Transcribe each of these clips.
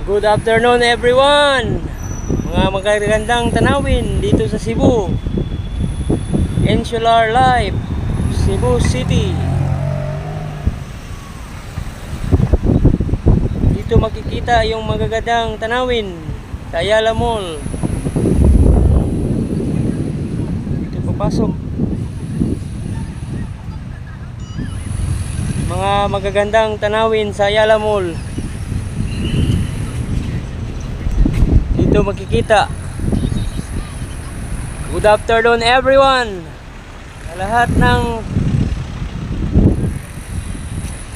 Good afternoon everyone. Mga magagandang tanawin dito sa Cebu. Insular Life, Cebu City. Dito makikita yung magagandang tanawin sa Ayala Mall. Dito papasok mga magagandang tanawin sa Ayala Mall. Dito makikita. Good afternoon everyone. Sa lahat ng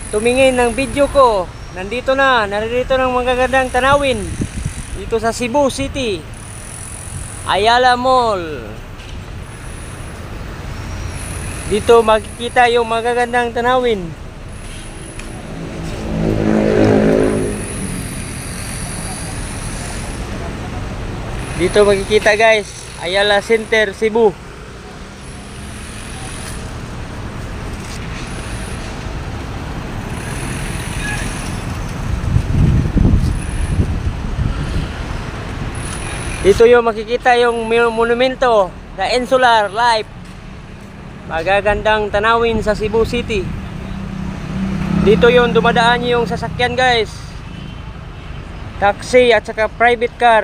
tumingin ng video ko, narito ng magagandang tanawin dito sa Cebu City, Ayala Mall. Dito makikita yung magagandang tanawin. Dito makikita guys, Ayala Center, Cebu. Dito yung makikita yung monumento, the Insular Life. Magagandang tanawin sa Cebu City. Dito yung dumadaan yung sasakyan guys. Taxi at saka private car.